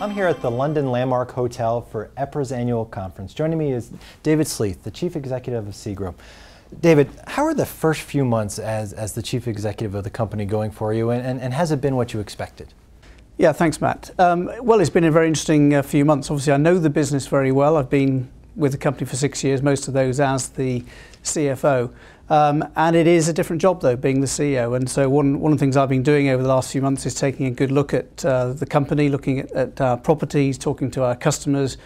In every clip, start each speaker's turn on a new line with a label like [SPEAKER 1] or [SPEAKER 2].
[SPEAKER 1] I'm here at the London Landmark Hotel for EPRA's annual conference. Joining me is David Sleath, the Chief Executive of SEGRO. David, how are the first few months as the Chief Executive of the company going for you, and has it been what you expected?
[SPEAKER 2] Yeah, thanks, Matt. Well, it's been a very interesting few months. Obviously, I know the business very well. I've been with the company for 6 years, most of those as the CFO. And it is a different job, though, being the CEO. And so one of the things I've been doing over the last few months is taking a good look at the company, looking at our properties, talking to our customers,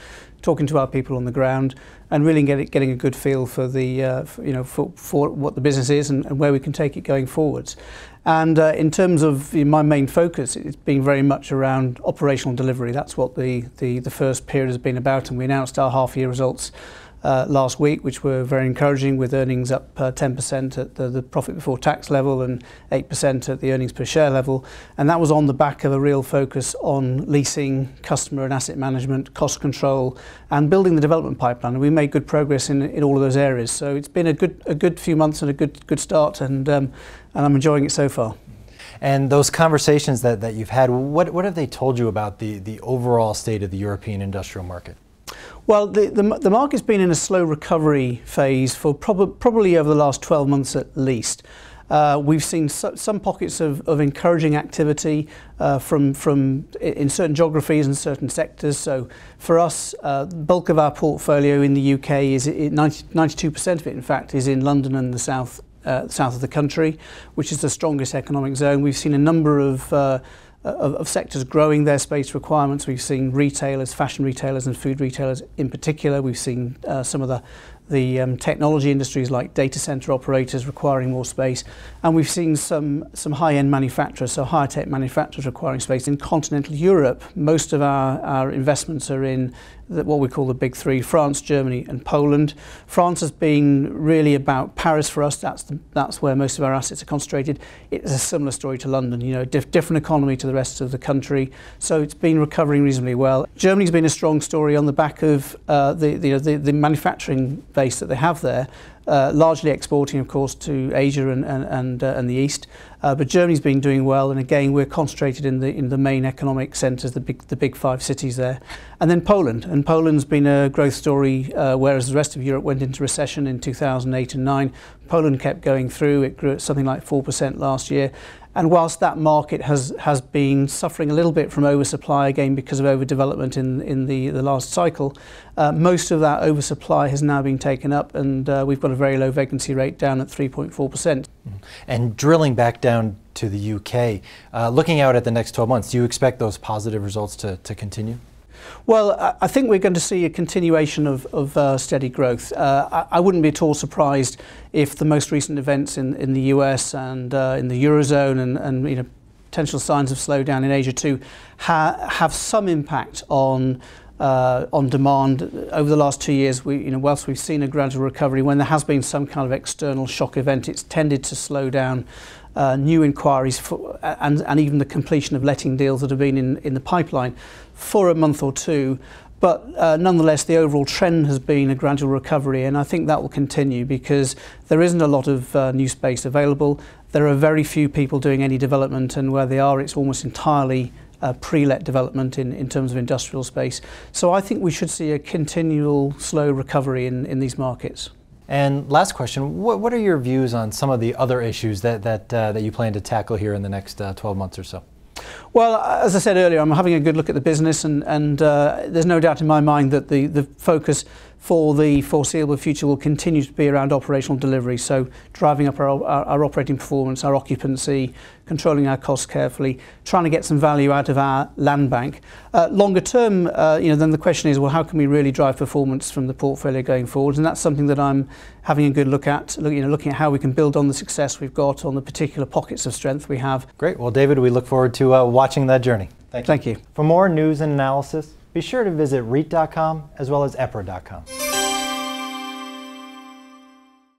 [SPEAKER 2] talking to our people on the ground, and really getting a good feel for the for what the business is and where we can take it going forwards. And in terms of my main focus, it's been very much around operational delivery. That's what the first period has been about, and we announced our half-year results last week, which were very encouraging, with earnings up 10% at the profit before tax level and 8% at the earnings per share level. And that was on the back of a real focus on leasing, customer and asset management, cost control, and building the development pipeline. And we made good progress in all of those areas. So it's been a good few months and a good start, and I'm enjoying it so far.
[SPEAKER 1] And those conversations that you've had, what have they told you about the overall state of the European industrial market?
[SPEAKER 2] Well, the market's been in a slow recovery phase for probably over the last 12 months at least. We've seen some pockets of encouraging activity in certain geographies and certain sectors. So for us, the bulk of our portfolio in the UK is 92% of it, in fact, is in London and the south of the country, which is the strongest economic zone. We've seen a number of sectors growing their space requirements. We've seen retailers, fashion retailers and food retailers in particular. We've seen some of the technology industries like data center operators requiring more space. And we've seen some high-end manufacturers, so higher tech manufacturers requiring space. In continental Europe, most of our investments are in what we call the big three: France, Germany and Poland. France has been really about Paris for us. That's where most of our assets are concentrated. It's a similar story to London, different economy to the rest of the country. So it's been recovering reasonably well. Germany's been a strong story on the back of the manufacturing base that they have there, largely exporting, of course, to Asia and the East. But Germany's been doing well, and again, we're concentrated in the main economic centres, the big five cities there. And then Poland, and Poland's been a growth story, whereas the rest of Europe went into recession in 2008 and 9. Poland kept going through. It grew at something like 4% last year. And whilst that market has been suffering a little bit from oversupply, again because of overdevelopment in the last cycle, most of that oversupply has now been taken up, and we've got a very low vacancy rate, down at 3.4%.
[SPEAKER 1] And drilling back down to the UK, looking out at the next 12 months, do you expect those positive results to continue?
[SPEAKER 2] Well, I think we're going to see a continuation of steady growth. I wouldn't be at all surprised if the most recent events in the US and in the Eurozone and potential signs of slowdown in Asia too have some impact on demand. Over the last 2 years, whilst we've seen a gradual recovery, when there has been some kind of external shock event, it's tended to slow down new inquiries and even the completion of letting deals that have been in the pipeline for a month or two. But nonetheless, the overall trend has been a gradual recovery, and I think that will continue because there isn't a lot of new space available. There are very few people doing any development, and where they are, it's almost entirely pre-let development in terms of industrial space. So I think we should see a continual slow recovery in these markets.
[SPEAKER 1] And last question, what are your views on some of the other issues that you plan to tackle here in the next 12 months or so?
[SPEAKER 2] Well, as I said earlier, I'm having a good look at the business, and there's no doubt in my mind that the focus for the foreseeable future will continue to be around operational delivery. So driving up our operating performance, our occupancy, controlling our costs carefully, trying to get some value out of our land bank. Longer term, then the question is, well, how can we really drive performance from the portfolio going forward? And that's something that I'm having a good look at, looking at how we can build on the success we've got, on the particular pockets of strength we have.
[SPEAKER 1] Great. Well, David, we look forward to watching that journey. Thank you.
[SPEAKER 2] Thank you.
[SPEAKER 1] For more news and analysis, be sure to visit REIT.com as well as EPRA.com.